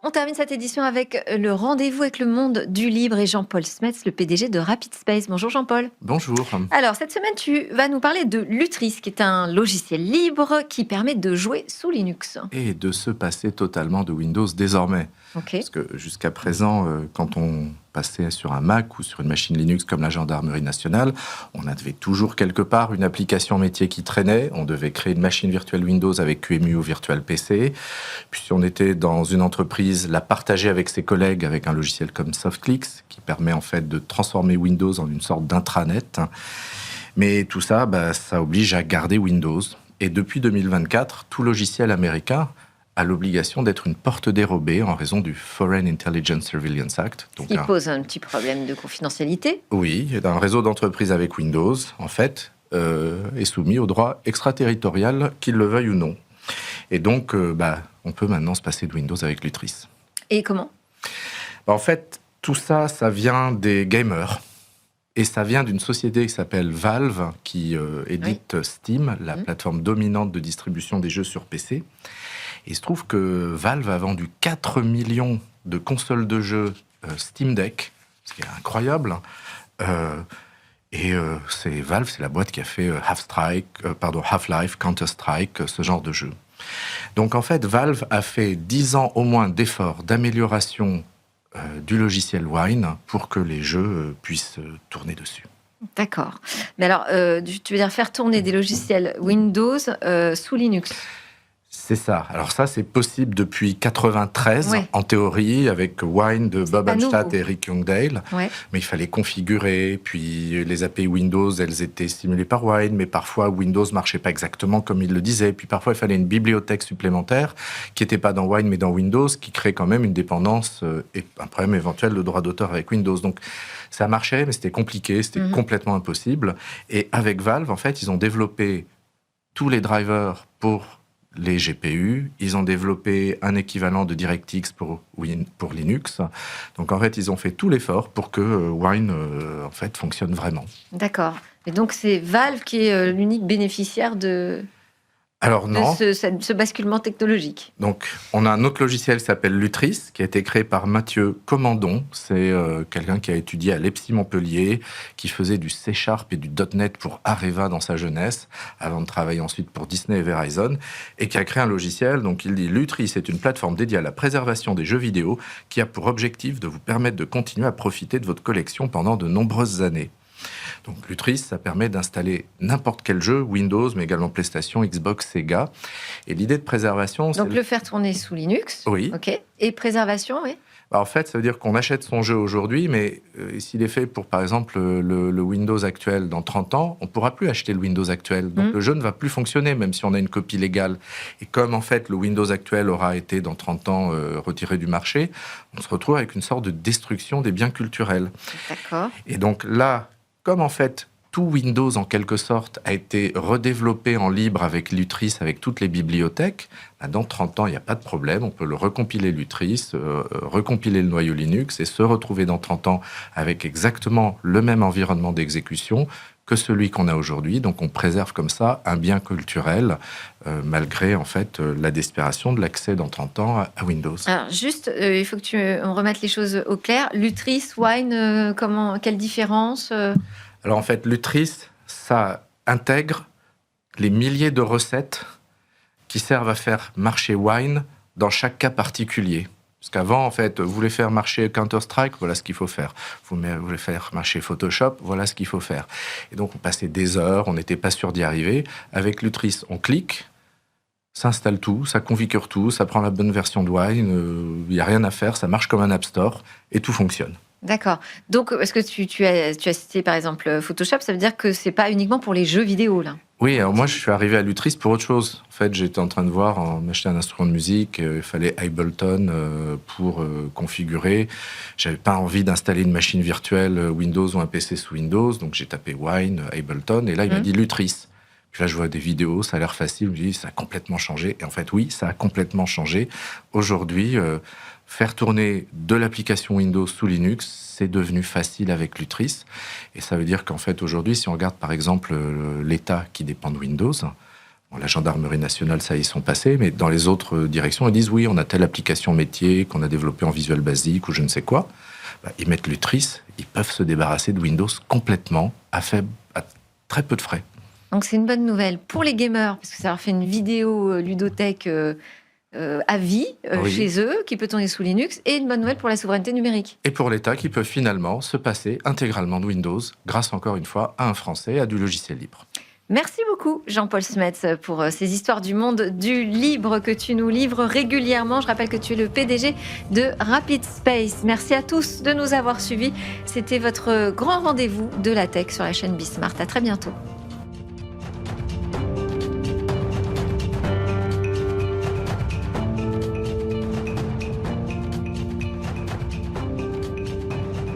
On termine cette édition avec le rendez-vous avec le monde du libre et Jean-Paul Smets, le PDG de Rapid Space. Bonjour Jean-Paul. Bonjour. Alors, cette semaine, tu vas nous parler de Lutris, qui est un logiciel libre qui permet de jouer sous Linux. Et de se passer totalement de Windows désormais. Okay. Parce que jusqu'à présent, quand on passait sur un Mac ou sur une machine Linux comme la Gendarmerie nationale, on avait toujours quelque part une application métier qui traînait. On devait créer une machine virtuelle Windows avec QEMU ou Virtual PC. Puis si on était dans une entreprise, la partager avec ses collègues avec un logiciel comme SoftClicks, qui permet en fait de transformer Windows en une sorte d'intranet. Mais tout ça, ça oblige à garder Windows. Et depuis 2024, tout logiciel américain a l'obligation d'être une porte dérobée en raison du Foreign Intelligence Surveillance Act. Donc, qui pose un petit problème de confidentialité. Oui, un réseau d'entreprises avec Windows, en fait, est soumis au droit extraterritorial, qu'il le veuille ou non. Et donc, on peut maintenant se passer de Windows avec Lutris. Et comment ? En fait, tout ça, ça vient des gamers. Et ça vient d'une société qui s'appelle Valve, qui édite Steam, la plateforme dominante de distribution des jeux sur PC. Et il se trouve que Valve a vendu 4 millions de consoles de jeux Steam Deck, ce qui est incroyable. Valve, c'est la boîte qui a fait Half-Life, Counter-Strike, ce genre de jeu. Donc en fait, Valve a fait 10 ans au moins d'efforts d'amélioration du logiciel Wine pour que les jeux puissent tourner dessus. D'accord. Mais alors, tu veux dire faire tourner des logiciels Windows sous Linux ? C'est ça. Alors ça, c'est possible depuis 93, en théorie, avec Wine de Bob Anstatt et Rick Youngdale. Ouais. Mais il fallait configurer, puis les API Windows, elles étaient stimulées par Wine, mais parfois Windows marchait pas exactement comme il le disait. Puis parfois, il fallait une bibliothèque supplémentaire qui n'était pas dans Wine, mais dans Windows, qui crée quand même une dépendance et un problème éventuel de droit d'auteur avec Windows. Donc ça marchait, mais c'était compliqué, c'était complètement impossible. Et avec Valve, en fait, ils ont développé tous les drivers pour les GPU, ils ont développé un équivalent de DirectX pour Linux. Donc en fait, ils ont fait tout l'effort pour que Wine fonctionne vraiment. D'accord. Et donc c'est Valve qui est l'unique bénéficiaire de ce basculement technologique. Donc, on a un autre logiciel qui s'appelle Lutris, qui a été créé par Mathieu Commandon. C'est quelqu'un qui a étudié à l'EPSI Montpellier, qui faisait du C# et du .NET pour Areva dans sa jeunesse, avant de travailler ensuite pour Disney et Verizon, et qui a créé un logiciel. Donc, il dit Lutris est une plateforme dédiée à la préservation des jeux vidéo, qui a pour objectif de vous permettre de continuer à profiter de votre collection pendant de nombreuses années. Donc Lutris, ça permet d'installer n'importe quel jeu, Windows, mais également PlayStation, Xbox, Sega. Et l'idée de préservation... Donc le faire tourner sous Linux. Oui. Okay. Et préservation, oui. En fait, ça veut dire qu'on achète son jeu aujourd'hui, mais s'il est fait pour, par exemple, le Windows actuel dans 30 ans, on ne pourra plus acheter le Windows actuel. Donc le jeu ne va plus fonctionner, même si on a une copie légale. Et comme, en fait, le Windows actuel aura été, dans 30 ans, retiré du marché, on se retrouve avec une sorte de destruction des biens culturels. D'accord. Et donc là... Comme en fait, tout Windows, en quelque sorte, a été redéveloppé en libre avec Lutris, avec toutes les bibliothèques, dans 30 ans, il n'y a pas de problème. On peut le recompiler Lutris, recompiler le noyau Linux et se retrouver dans 30 ans avec exactement le même environnement d'exécution que celui qu'on a aujourd'hui. Donc, on préserve comme ça un bien culturel, malgré, en fait, la disparition de l'accès dans 30 ans à Windows. Alors, juste, il faut que on remette les choses au clair. Lutris, Wine, quelle différence Alors, en fait, Lutris, ça intègre les milliers de recettes qui servent à faire marcher Wine dans chaque cas particulier. Parce qu'avant, en fait, vous voulez faire marcher Counter-Strike, voilà ce qu'il faut faire. Vous voulez faire marcher Photoshop, voilà ce qu'il faut faire. Et donc, on passait des heures, on n'était pas sûr d'y arriver. Avec Lutris, on clique, ça installe tout, ça configure tout, ça prend la bonne version de Wine, il n'y a rien à faire, ça marche comme un App Store, et tout fonctionne. D'accord. Donc, est-ce que tu as cité, par exemple, Photoshop, ça veut dire que c'est pas uniquement pour les jeux vidéo, là ? Oui, alors moi, je suis arrivé à Lutris pour autre chose. En fait, j'étais en train de m'acheter un instrument de musique, il fallait Ableton pour configurer. J'avais pas envie d'installer une machine virtuelle Windows ou un PC sous Windows, donc j'ai tapé Wine, Ableton, et là, il m'a dit Lutris. Puis là, je vois des vidéos, ça a l'air facile, je me dis, ça a complètement changé. Et en fait, oui, ça a complètement changé. Aujourd'hui, faire tourner de l'application Windows sous Linux, c'est devenu facile avec Lutris. Et ça veut dire qu'en fait, aujourd'hui, si on regarde par exemple l'État qui dépend de Windows, La gendarmerie nationale, ça y sont passés, mais dans les autres directions, ils disent oui, on a telle application métier qu'on a développée en Visual Basic ou je ne sais quoi. Ils mettent Lutris, ils peuvent se débarrasser de Windows complètement à très peu de frais. Donc c'est une bonne nouvelle pour les gamers, parce que ça leur fait une vidéo ludothèque à vie chez eux, qui peut tourner sous Linux, et une bonne nouvelle pour la souveraineté numérique. Et pour l'État, qui peut finalement se passer intégralement de Windows, grâce encore une fois à un Français, à du logiciel libre. Merci beaucoup Jean-Paul Smets pour ces histoires du monde du libre que tu nous livres régulièrement. Je rappelle que tu es le PDG de Rapid Space. Merci à tous de nous avoir suivis. C'était votre grand rendez-vous de la tech sur la chaîne Bismart. À très bientôt.